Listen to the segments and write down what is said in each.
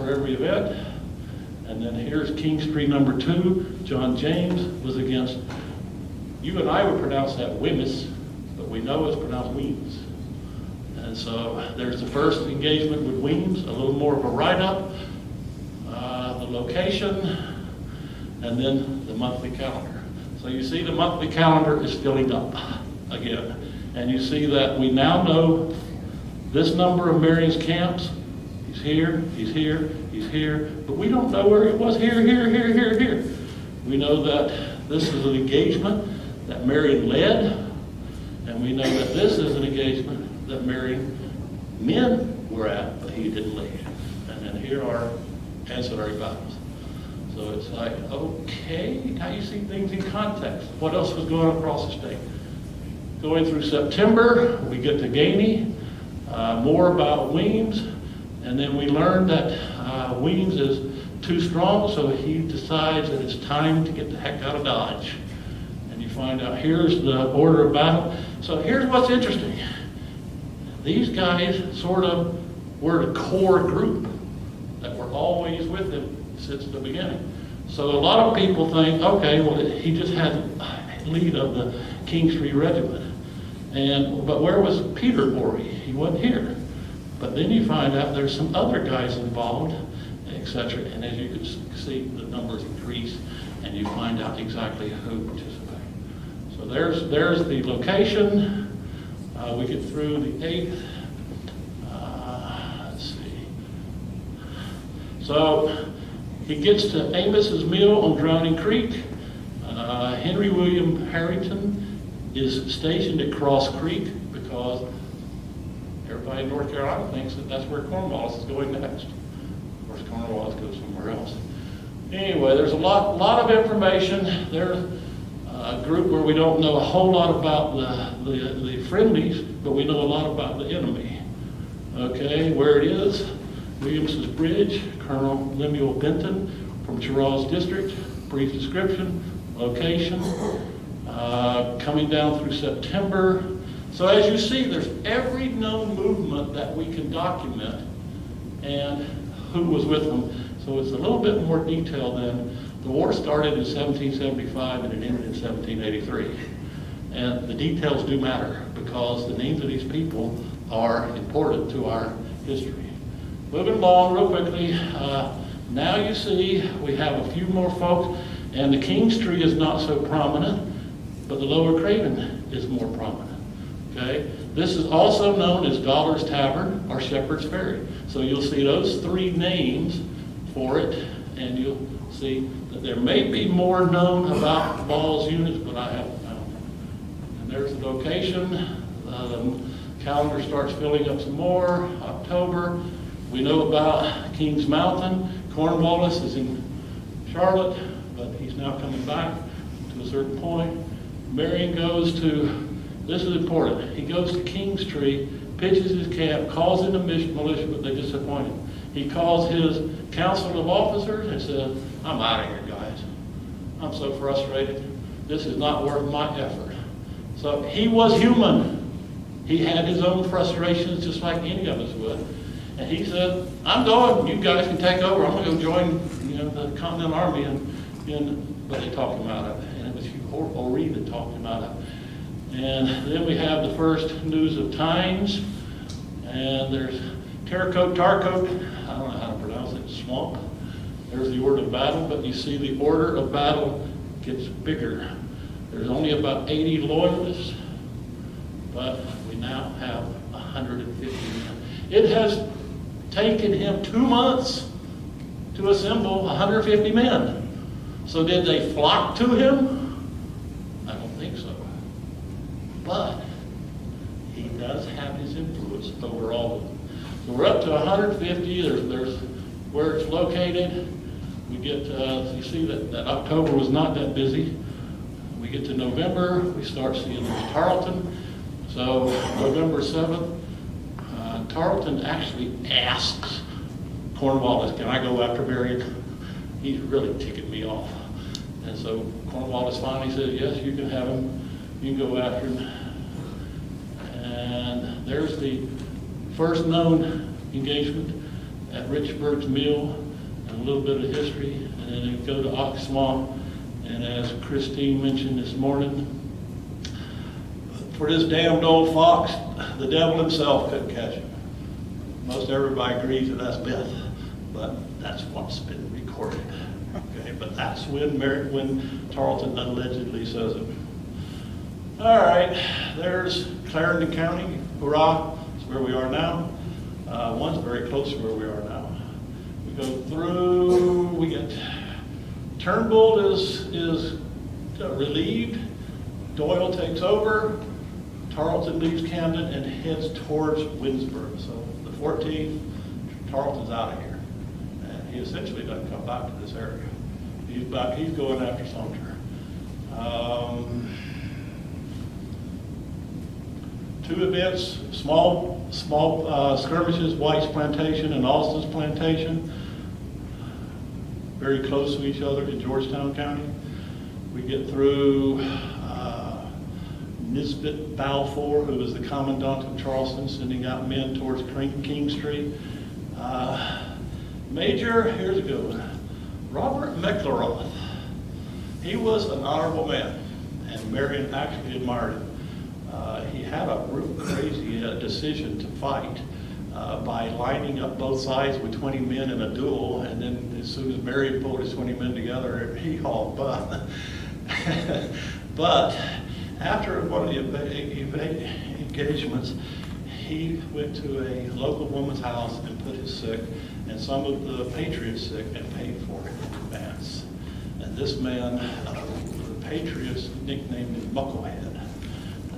after every event. And then here's Kingstree number 2. John James was against, you and I would pronounce that Wemyss, but we know it's pronounced Weems. And so there's the first engagement with Weems, a little more of a write-up, the location, and then the monthly calendar. So you see the monthly calendar is filling up again. And you see that we now know this number of Marion's camps. He's here, he's here, he's here, but we don't know where he was here. We know that this is an engagement that Marion led, and we know that this is an engagement that Marion men were at, but he didn't lead. And then here are ancillary battles. So it's like, okay, now you see things in context. What else was going across the state? Going through September, we get to Gainey, more about Weems, and then we learn that Weems is too strong, so he decides that it's time to get the heck out of Dodge. And you find out here's the order of battle. So here's what's interesting. These guys sort of were the core group that were always with him since the beginning. So a lot of people think, okay, well, he just had the lead of the Kingstree Regiment. But where was Peterborough? He wasn't here. But then you find out there's some other guys involved, etc. And as you can see, the numbers increase, and you find out exactly who participated. So there's the location. We get through the 8th. Let's see. So he gets to Amos's Mill on Drowning Creek. Henry William Harrington is stationed at Cross Creek because everybody in North Carolina thinks that that's where Cornwallis is going next. Of course, Cornwallis goes somewhere else. Anyway, there's a lot of information. There's a group where we don't know a whole lot about the friendlies, but we know a lot about the enemy. Okay, where it is, Williamson's Bridge, Colonel Lemuel Benton from Charles District, brief description, location, coming down through September. So as you see, there's every known movement that we can document and who was with them. So it's a little bit more detailed than the war started in 1775 and it ended in 1783. And the details do matter because the names of these people are important to our history. Moving along real quickly, now you see we have a few more folks, and the Kingstree is not so prominent, but the Lower Craven is more prominent. Okay, this is also known as Dollar's Tavern or Shepherd's Ferry. So you'll see those 3 names for it, and you'll see that there may be more known about Ball's units, but I haven't found them. And there's the location. The calendar starts filling up some more. October, we know about Kings Mountain. Cornwallis is in Charlotte, but he's now coming back to a certain point. Marion goes to, this is important, he goes to Kingstree, pitches his camp, calls in the militia, but they disappoint him. He calls his council of officers and says, I'm out of here, guys. I'm so frustrated. This is not worth my effort. So he was human. He had his own frustrations just like any of us would. And he said, I'm going, you guys can take over. I'm gonna go join the Continental Army. But they talked him out of it. And it was Hugh O'Ree that talked him out of it. And then we have the first news of Times. And there's Tarcoat, I don't know how to pronounce it, swamp. There's the order of battle, but you see the order of battle gets bigger. There's only about 80 loyalists, but we now have 150 men. It has taken him 2 months to assemble 150 men. So did they flock to him? I don't think so. But he does have his influence over all of them. So we're up to 150. There's where it's located. We get, you see that October was not that busy. We get to November, we start seeing Tarleton. So November 7th, Tarleton actually asks Cornwallis, can I go after Marion? He's really ticking me off. And so Cornwallis finally says, yes, you can have him. You can go after him. And there's the first known engagement. at Richburg's Mill, and a little bit of history, and then go to Ox Swamp. And as Christine mentioned this morning, for this damned old fox, the devil himself couldn't catch him. Most everybody agrees that that's myth, but that's what's been recorded. Okay, but that's when Tarleton allegedly says it. All right, there's Clarendon County. Hurrah, that's where we are now. One's very close to where we are now. We go through, we get Turnbull is relieved. Doyle takes over. Tarleton leaves Camden and heads towards Winsburg. So the 14th, Tarleton's out of here. And he essentially doesn't come back to this area. He's going after Sumter. Two events, small skirmishes, White's Plantation and Alston's Plantation, very close to each other in Georgetown County. We get through Nisbet Balfour, who was the commandant of Charleston, sending out men towards King Street. Major, here's a good one, Robert McElroth. He was an honorable man, and Marion actually admired him. He had a real crazy decision to fight by lining up both sides with 20 men in a duel, and then as soon as Marion pulled his 20 men together, he hauled butt. But after one of the engagements, he went to a local woman's house and put his sick and some of the Patriots sick and paid for it in advance. And this man, the Patriots nicknamed him Mucklehead.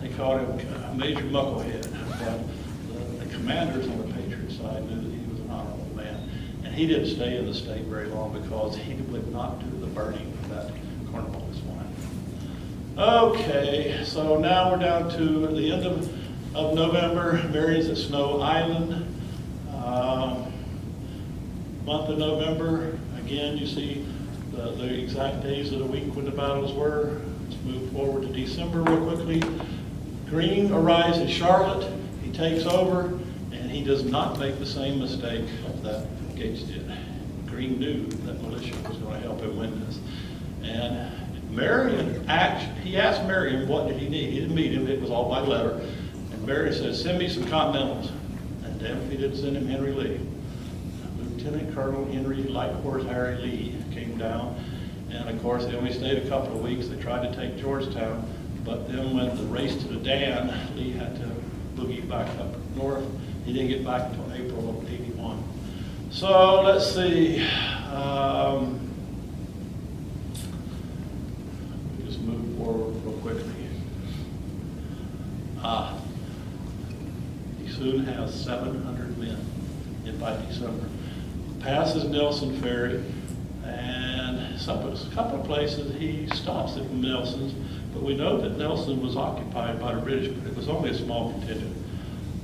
They called him Major Mucklehead. But the commanders on the Patriot side knew that he was an honorable man. And he didn't stay in the state very long because he would not do the burning of that Cornwallis wine. Okay, so now we're down to the end of November. Marion's at Snow Island. Month of November, again, you see the exact days of the week when the battles were. Let's move forward to December real quickly. Greene arrives at Charlotte. He takes over, and he does not make the same mistake that Gates did. Greene knew that militia was going to help him win this. And Marion, he asked Marion what did he need. He didn't meet him, it was all by letter. And Marion said, send me some Continentals. And damn if he didn't send him Henry Lee. Lieutenant Colonel Henry Lighthorse Harry Lee came down. And of course, they only stayed a couple of weeks. They tried to take Georgetown. But then when the race to the Dan, Lee had to boogie back up north. He didn't get back until April of '81. So let's see. Just move forward real quickly. He soon has 700 men in by December. Passes Nelson Ferry, and a couple of places he stops at Nelson's, but we know that Nelson was occupied by the British, but it was only a small contingent.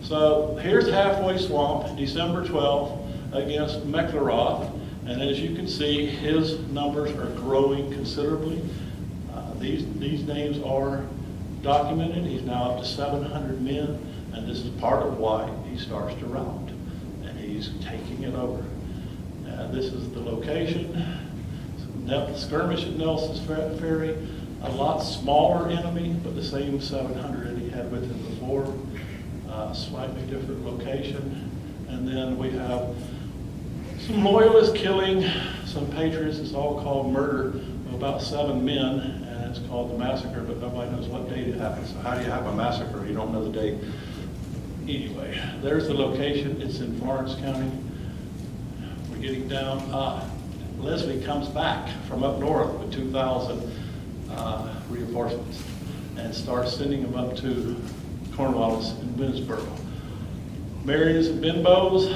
So here's Halfway Swamp, December 12th, against McElroth, and as you can see, his numbers are growing considerably. These names are documented. He's now up to 700 men, and this is part of why he starts to rout, and he's taking it over. This is the location. Skirmish at Nelson's Ferry. A lot smaller enemy, but the same 700 he had with him before. Slightly different location. And then we have some loyalists killing some patriots. It's all called murder of about 7 men, and it's called the massacre, but nobody knows what date it happened. So how do you have a massacre if you don't know the date? Anyway, there's the location. It's in Florence County. We're getting down. Leslie comes back from up north with 2,000 reinforcements and starts sending them up to Cornwallis and Winsboro. Marion's at Benbow's.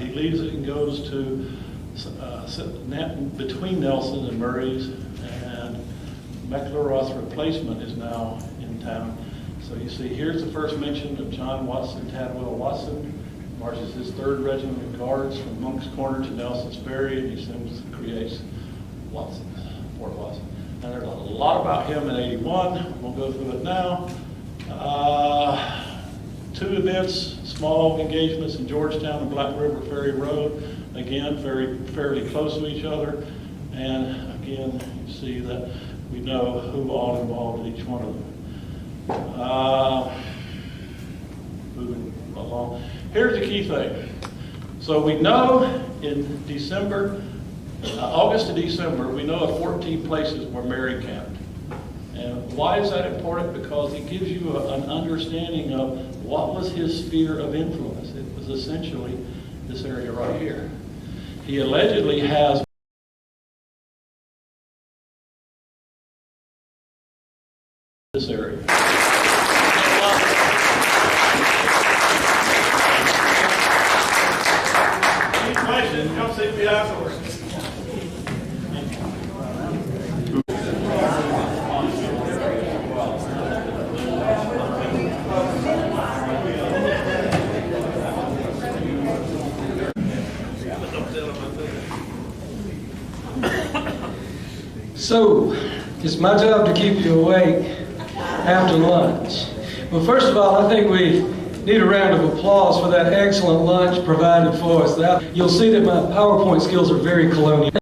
He leaves it and goes to between Nelson and Murray's, and McElroth's replacement is now in town. So you see, here's the first mention of John Watson, Tadwell Watson. Marches his 3rd Regiment of Guards from Monk's Corner to Nelson's Ferry, and he creates Watson, Fort Watson. And there's a lot about him in '81. We'll go through it now. 2 events, small engagements in Georgetown and Black River Ferry Road. again, fairly close to each other. And again, you see that we know who all involved in each one of them. Moving along. Here's the key thing. So we know in December, August to December, we know of 14 places where Mary camped. And why is that important? Because it gives you an understanding of what was his sphere of influence. It was essentially this area right here. He allegedly has this area. Any questions? Come see me afterwards. So, it's my job to keep you awake after lunch. Well, first of all, I think we need a round of applause for that excellent lunch provided for us. You'll see that my PowerPoint skills are very colonial.